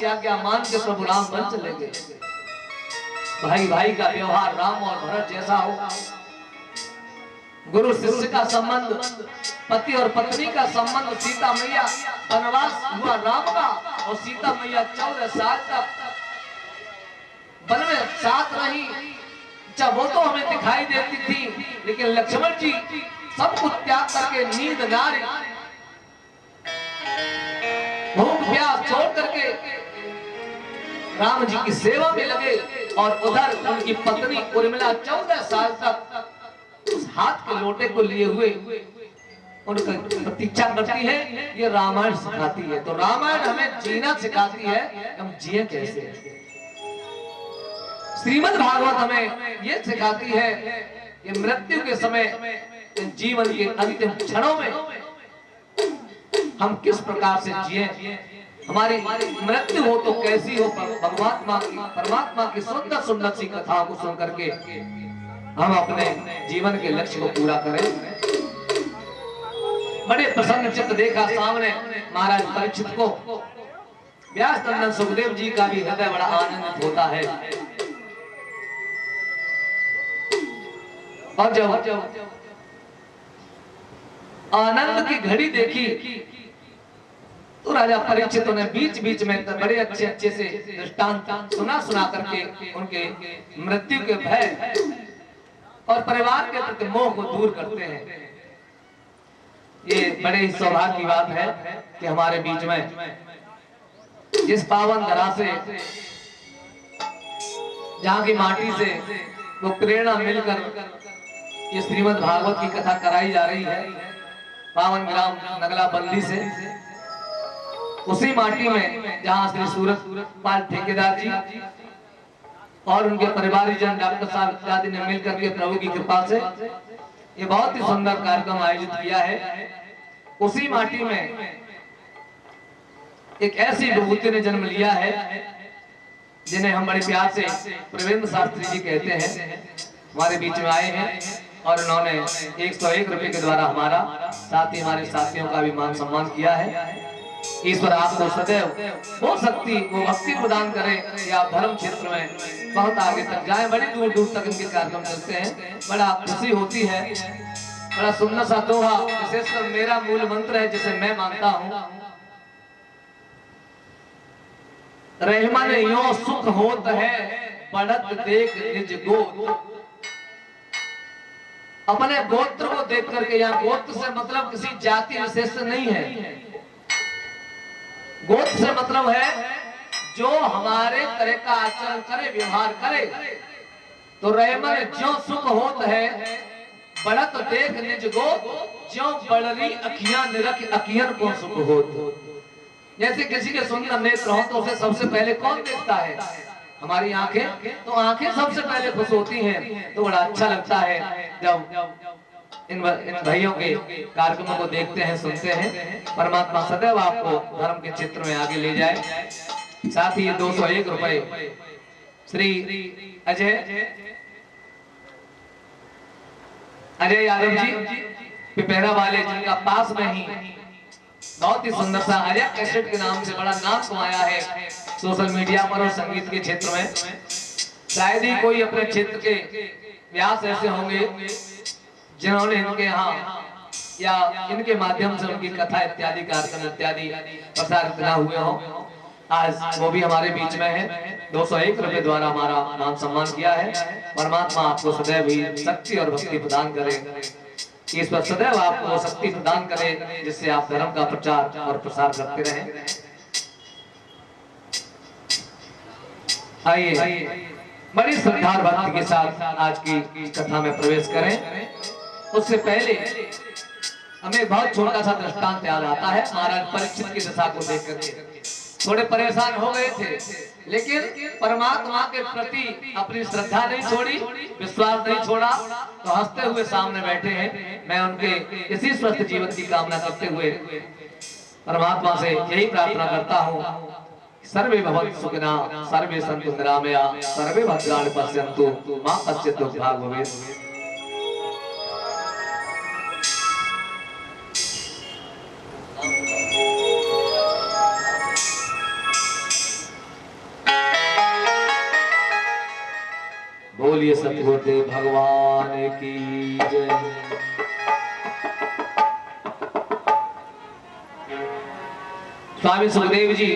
क्या मान के प्रभु राम बन चले गए। भाई भाई का व्यवहार राम और भरत जैसा हो, गुरु शिष्य का संबंध, पति और पत्नी का संबंध, सीता मैया वनवास हुआ राम का और सीता मैया 14 साल तक वन में साथ रही। जब वो तो हमें दिखाई देती थी, लेकिन लक्ष्मण जी सब कुछ त्याग करके नींद नारी भूख प्यास छोड़ करके राम जी की सेवा में लगे और उधर उनकी पत्नी उर्मिला 14 साल तक उस हाथ के लोटे को लिए हुए उनकी प्रतीक्षा करती है। ये रामायण सिखाती है। तो रामायण हमें जीना सिखाती है, हम जिए कैसे। श्रीमद् भागवत हमें ये सिखाती है कि मृत्यु के समय, जीवन के अंतिम क्षणों में हम किस प्रकार से जिए। हमारी मृत्यु हो तो कैसी हो, परमात्मा की सुंदर सुंदर सी कथाओं को सुन करके हम अपने जीवन के लक्ष्य को पूरा करें। बड़े प्रसन्न चित्त देखा सामने महाराज परीक्षित को। व्यास नंदन सुखदेव जी का भी हृदय बड़ा आनंदित होता है। और जब आनंद की घड़ी देखी तो राजा परीक्षित ने बीच बीच में बड़े अच्छे से दृष्टांत सुना करके उनके मृत्यु के भय और परिवार के प्रति मोह को दूर करते हैं। ये बड़े ही सौभाग्य की बात है कि हमारे बीच में जिस पावन धरा से, जहाँ की माटी से वो प्रेरणा मिलकर ये श्रीमद् भागवत की कथा कराई जा रही है, पावन ग्राम नगला बंदी से, उसी माटी में जहां श्री सूरत पाल ठेकेदार जी और उनके परिवारजन डॉक्टर साहब इत्यादि ने मिलकर के प्रभु की कृपा से ये बहुत ही सुंदर कार्यक्रम आयोजित किया है। उसी माटी में एक ऐसी विभूति ने जन्म लिया है जिन्हें हम बड़े प्यार से प्रवीण शास्त्री जी कहते हैं। हमारे बीच में आए हैं और उन्होंने 101 रुपए के द्वारा हमारा, साथ ही हमारे साथियों का भी मान सम्मान किया है। ईश्वर आपको सदैव वो शक्ति, वो भक्ति प्रदान करे कि आप धर्म क्षेत्र में बहुत आगे तक जाएं। बड़ी दूर दूर तक इनके कार्यक्रम चलते हैं, बड़ा खुशी होती है। बड़ा सुंदर सा दोहा, विशेषकर मेरा मूल मंत्र है जिसे मैं मानता हूँ, रहमान यो सुख होत है बढ़त देख निज गोत्र। अपने गोत्र को देख करके, यहाँ गोत्र से मतलब किसी जाति विशेष से नहीं है, गोत्र से मतलब है जो हमारे तरह का आचरण करे, व्यवहार करे। तो रहमन ज्यों सुख होत है बढ़त देख निज गोत्र, ज्यों बढ़री अखियां निरख अखियन को सुख होत। जैसे किसी के सुंदर नेत्र हो तो उसे सबसे पहले कौन देखता है? हमारी आंखें। तो आंखें सबसे पहले खुश होती हैं। तो बड़ा अच्छा लगता है जब इन भाइयों के कार्यक्रमों को देखते हैं, सुनते हैं। परमात्मा सदैव आपको धर्म के क्षेत्र में आगे ले जाए। साथ ही 201 रुपए श्री अजय यादव जी पिपहरा वाले, जिनका पास में ही बहुत ही सुंदर सा अजय कैसेट के नाम से बड़ा नाम कमाया है सोशल मीडिया पर और संगीत के क्षेत्र में। शायद ही कोई अपने क्षेत्र के व्यास ऐसे होंगे जिन्होंने इनके यहाँ या इनके माध्यम से उनकी कथा इत्यादि कार्यक्रम इत्यादि प्रसारित न हुए हों। आज वो भी हमारे बीच में है। 201 रुपए द्वारा हमारा मान सम्मान किया है। परमात्मा आपको सदैव ही शक्ति और भक्ति प्रदान करे, ईश्वर सदैव आपको शक्ति प्रदान करे जिससे आप धर्म का प्रचार और प्रसार करते रहें। आइए बड़ी श्रद्धा भक्ति के साथ आज की कथा में प्रवेश करें। उससे पहले हमें बहुत छोटा सा दृष्टांत याद आता है। महाराज परीक्षित की दशा को देख करके थोड़े परेशान हो गए थे, लेकिन परमात्मा के प्रति अपनी श्रद्धा नहीं छोड़ी, विश्वास नहीं छोड़ा, तो हंसते हुए सामने बैठे हैं। मैं उनके इसी स्वस्थ जीवन की कामना करते हुए परमात्मा से यही प्रार्थना करता हूँ, सर्वे भवन्तु सुखिनः, सर्वे सन्तु निरामयाः, सर्वे भद्राणि पश्यन्तु मा कश्चित् दुःखभाग् भवेत्। बोलिए सतगुरुदेव भगवान की जय। स्वामी सुखदेव जी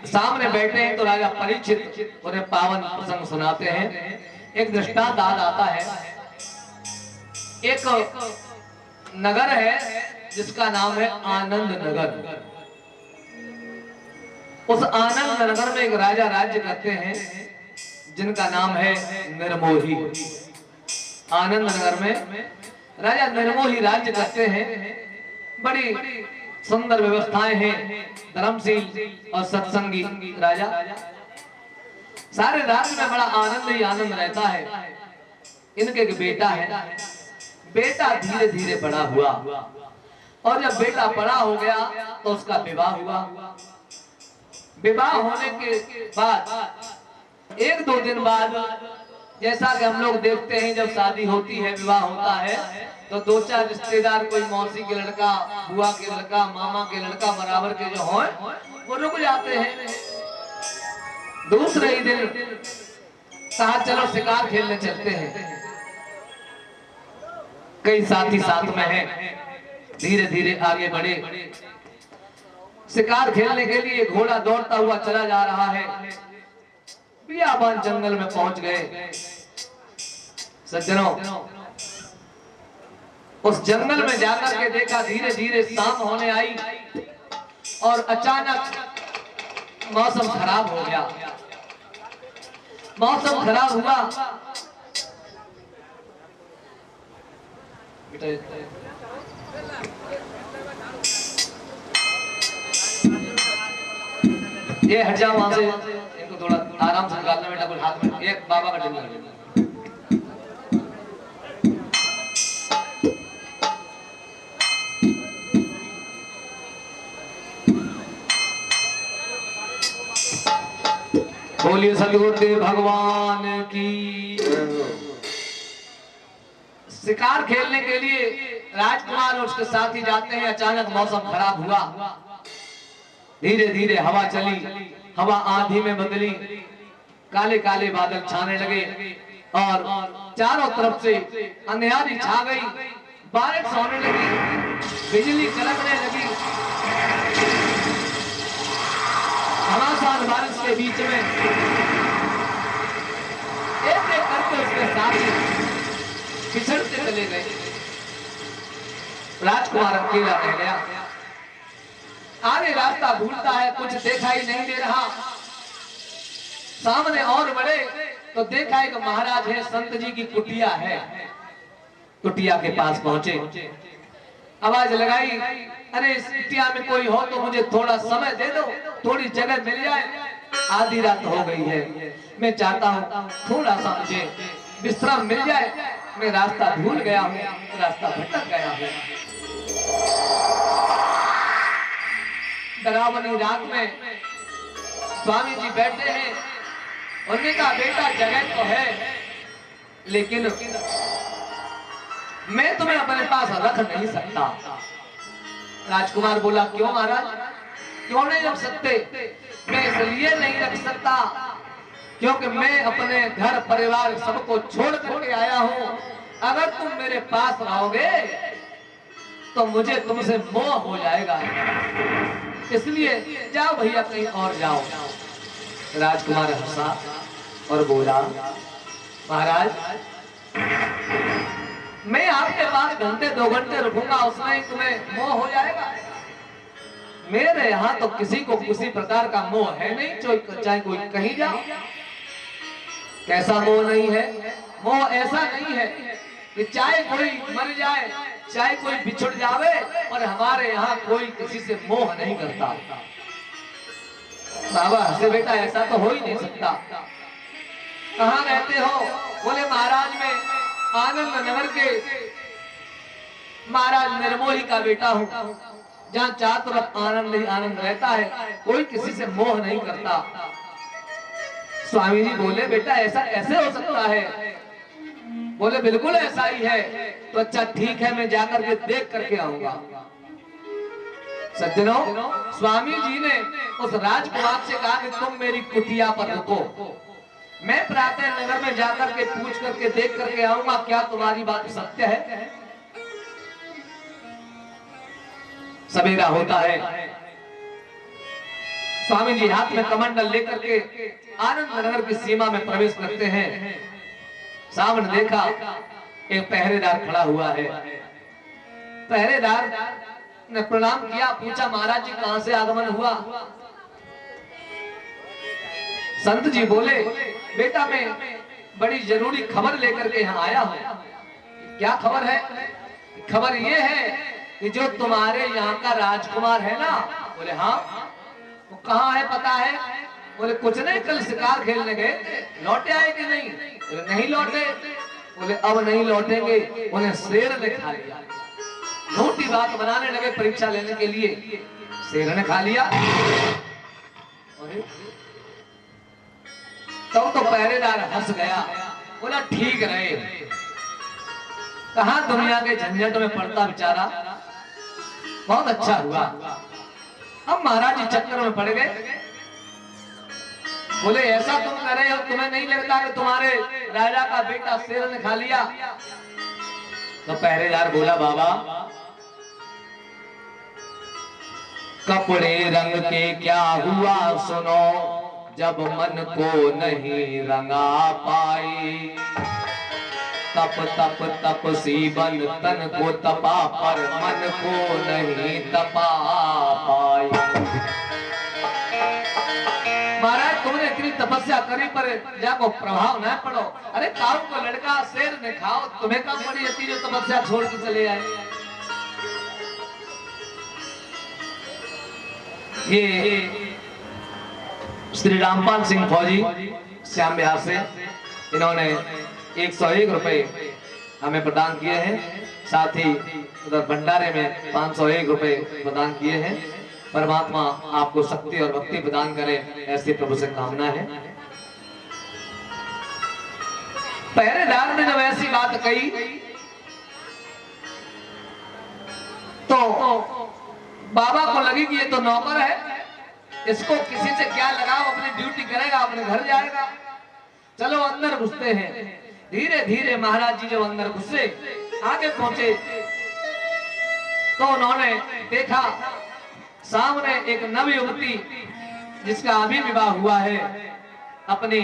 सामने बैठे हैं तो राजा परीक्षित उन्हें पावन प्रसंग सुनाते हैं। एक दृष्टांत आता है। एक नगर है जिसका नाम है आनंद नगर। उस आनंद नगर में एक राजा राज्य करते हैं जिनका नाम है निर्मोही। आनंद नगर में राजा निर्मोही राज्य करते हैं। बड़ी सुंदर व्यवस्थाएं हैं, धर्मशील और सत्संगी राजा। सारे राज्य में बड़ा आनंद ही आनंद रहता है। इनके एक बेटा है। बेटा धीरे धीरे बड़ा हुआ और जब बेटा बड़ा हो गया तो उसका विवाह हुआ। विवाह होने के बाद एक दो दिन बाद, जैसा कि हम लोग देखते हैं जब शादी होती है, विवाह होता है, तो दो चार रिश्तेदार, कोई मौसी के लड़का, बुआ के लड़का, मामा के लड़का बराबर के जो हो वो रुक जाते हैं। दूसरे ही दिन कहा चलो शिकार खेलने चलते हैं। कई साथी साथ में हैं, धीरे धीरे आगे बढ़े। शिकार खेलने के लिए घोड़ा दौड़ता हुआ चला जा रहा है। बियाबान जंगल में पहुंच गए। सज्जनों, उस जंगल में जाकर के देखा, धीरे धीरे शाम होने आई और अचानक मौसम खराब हो गया। मौसम खराब हुआ, ये हट जाओ वहां से, इनको थोड़ा आराम से निकालना बेटा। कुछ हाथ में एक बाबा का डंडा लेना। बोलिए सतगुरुदेव भगवान की। शिकार खेलने के लिए राजकुमार और उसके साथी जाते हैं। अचानक मौसम खराब हुआ, धीरे धीरे हवा चली, हवा आंधी में बदली, काले काले बादल छाने लगे और चारों तरफ से अंधेरी छा गई। बारिश होने लगी, बिजली कड़कने लगी। घमासान बारिश के बीच में एक एक करके उसके साथी पिछड़ते चले गए। राजकुमार अकेला रह गया। आगे रास्ता भूलता है, कुछ देखा ही नहीं दे रहा। सामने और बढ़े तो देखा एक महाराज है, संत जी की कुटिया है। कुटिया के पास पहुंचे, आवाज लगाई, अरे इस कुटिया में कोई हो तो मुझे थोड़ा समय दे दो, थोड़ी जगह मिल जाए। आधी रात हो गई है, मैं चाहता हूँ थोड़ा सा मुझे विश्राम मिल जाए। मैं रास्ता भूल गया हूँ, रास्ता भटक गया हूँ। डरावनी रात में स्वामी जी बैठे हैं। उन्होंने कहा बेटा जगह तो है, लेकिन मैं तुम्हें अपने पास रख नहीं सकता। राजकुमार बोला क्यों महाराज, क्यों नहीं रख सकते? मैं इसलिए नहीं रख सकता क्योंकि मैं अपने घर परिवार सबको छोड़ करके आया हूं। अगर तुम मेरे पास रहोगे तो मुझे तुमसे मोह हो जाएगा, इसलिए जाओ भैया कहीं और जाओ। राजकुमार हंसा और बोला महाराज मैं आपके पास घंटे दो घंटे रुकूंगा, उसमें ही तुम्हें मोह हो जाएगा। मेरे यहाँ तो किसी को किसी प्रकार का मोह है नहीं, चाहे कोई कहीं जाओ। कैसा मोह नहीं है? मोह ऐसा नहीं है कि चाहे कोई मर जाए, चाहे कोई बिछुड़ जावे, और हमारे यहाँ कोई किसी से मोह नहीं करता। बाबा हंसे बेटा ऐसा तो हो ही नहीं सकता। कहाँ रहते हो? बोले महाराज में आनंद नगर के महाराज निर्मोही का बेटा हूँ, जहाँ चारों तरफ आनंद ही आनंद रहता है, कोई किसी से मोह नहीं करता। स्वामी जी बोले बेटा ऐसा कैसे हो सकता है? बोले बिल्कुल ऐसा ही है। तो अच्छा ठीक है, मैं जाकर के देख करके आऊंगा। सज्जनों, स्वामी जी ने उस राजकुमार से कहा कि तुम मेरी कुटिया पर रुको। मैं प्रातः नगर में जाकर के पूछ करके देख करके आऊंगा क्या तुम्हारी बात सत्य है। सवेरा होता है, स्वामी जी हाथ में कमंडल लेकर के आनंद नगर की सीमा में प्रवेश करते हैं। सामने देखा एक पहरेदार खड़ा हुआ है। पहरेदार ने प्रणाम किया, पूछा महाराज जी कहां से आगमन हुआ। संत जी बोले बेटा मैं बड़ी जरूरी खबर लेकर के यहाँ आया हूँ। क्या खबर है? खबर ये है कि जो तुम्हारे यहाँ का राजकुमार है ना, बोले हाँ। वो कहाँ है पता है? बोले कुछ नहीं, कल शिकार खेलने गए, लौटे आए कि नहीं? बोले नहीं लौटे। बोले अब नहीं लौटेंगे, उन्हें शेर ने खा लिया। झूठी बात बनाने लगे परीक्षा लेने के लिए, शेर ने खा लिया। तो पहरेदार हंस गया, बोला ठीक रहे, कहां दुनिया के झंझट में पड़ता बेचारा, बहुत अच्छा हुआ। अब महाराज जी चक्कर में पड़ गए। बोले ऐसा तुम कर रहे हो, तुम्हें नहीं लगता कि तुम्हारे राजा का बेटा शेर ने खा लिया? तो पहरेदार बोला बाबा कपड़े रंग के क्या हुआ सुनो, जब मन को नहीं रंगा पाई। तप तप तप सी बन तन को तपा, पर मन को नहीं तपा पाई। महाराज तुमने इतनी तपस्या करी पर जाको प्रभाव न पड़ो। अरे काऊ को लड़का शेर ने खाओ, तुम्हें कब पड़ी इतनी जो तपस्या छोड़ के चले आए। ये श्री रामपाल सिंह फौजी श्याम बिहार से, इन्होंने 101 रुपए हमें प्रदान किए हैं। साथ ही उधर भंडारे में 501 रुपए प्रदान किए हैं। परमात्मा आपको शक्ति और भक्ति प्रदान करे, ऐसी प्रभु से कामना है। पहरेदार ने जब ऐसी बात कही तो बाबा को लगी कि ये तो नौकर है, इसको किसी से क्या लगाओ, अपनी ड्यूटी करेगा, अपने घर जाएगा। चलो अंदर घुसते हैं। धीरे धीरे महाराज जी जब अंदर घुसे, आगे पहुंचे तो उन्होंने देखा सामने एक नव युवती जिसका अभी विवाह हुआ है, अपनी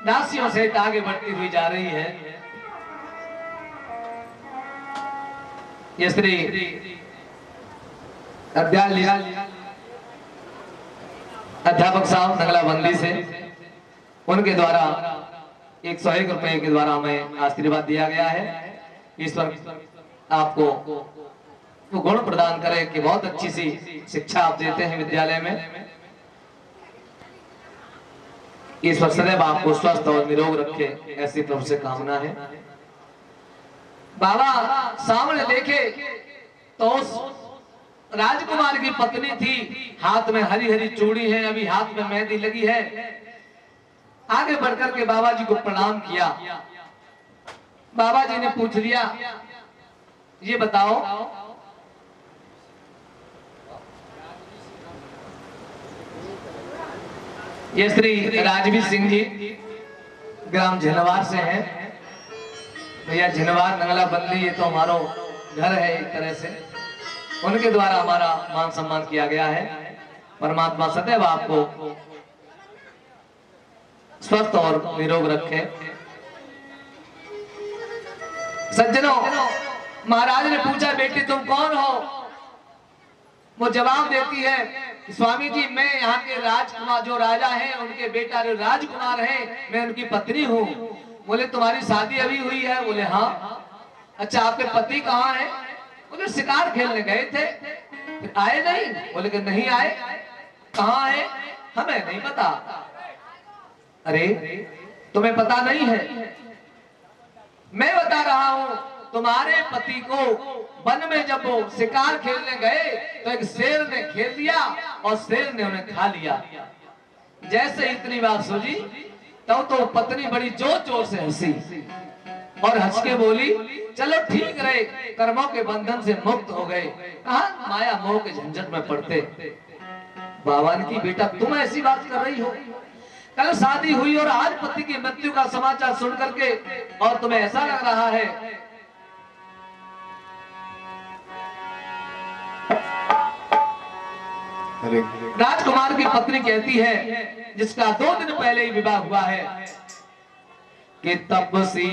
दासियों से आगे बढ़ती हुई जा रही है। ये स्त्री अध्यापक साहब नगला बंदी से, उनके द्वारा 101 रुपए के द्वारा हमें आशीर्वाद दिया गया है। ईश्वर आपको वो गुण प्रदान करे कि बहुत अच्छी सी शिक्षा आप देते हैं विद्यालय में। ईश्वर सदैव आपको स्वस्थ और निरोग रखे, ऐसी प्रभु से कामना है। बाबा सामने देखे तो राजकुमार की पत्नी थी, हाथ में हरी हरी चूड़ी है, अभी हाथ में मेहंदी लगी है। आगे बढ़कर के बाबा जी को प्रणाम किया। बाबा जी ने पूछ लिया ये बताओ ये श्री राजवीर सिंह जी ग्राम झिनवार से हैं। भैया झिनवार नगला बंदी ये तो हमारो घर है एक तरह से, उनके द्वारा हमारा मान सम्मान किया गया है। परमात्मा सदैव आपको स्वस्थ और निरोग रखे। सज्जनों, महाराज ने पूछा बेटी तुम कौन हो? वो जवाब देती है स्वामी जी मैं यहाँ के राजकुमार जो राजा हैं उनके बेटा जो राजकुमार हैं, मैं उनकी पत्नी हूँ। बोले तुम्हारी शादी अभी हुई है? बोले हाँ। अच्छा आपके पति कहाँ हैं? बोले शिकार खेलने गए थे, फिर आए नहीं? बोले कि नहीं आए। कहाँ है? हमें नहीं पता। अरे तुम्हें पता नहीं है? मैं बता रहा हूं, तुम्हारे पति को वन में जब वो शिकार खेलने गए तो एक शेर ने घेर लिया और शेर ने उन्हें खा लिया। जैसे इतनी बात सूझी तो पत्नी बड़ी जोर जोर से हंसी और हंस के बोली चलो ठीक रहे, कर्मों के बंधन से मुक्त हो गए, कहां माया मोह के झंझट में पड़ते। बाबा ने की बेटा तुम ऐसी बात कर रही हो? कल शादी हुई और आज पति की मृत्यु का समाचार सुन करके और तुम्हें ऐसा लग रहा है राजकुमार की पत्नी कहती है जिसका 2 दिन पहले ही विवाह हुआ है कि तब सी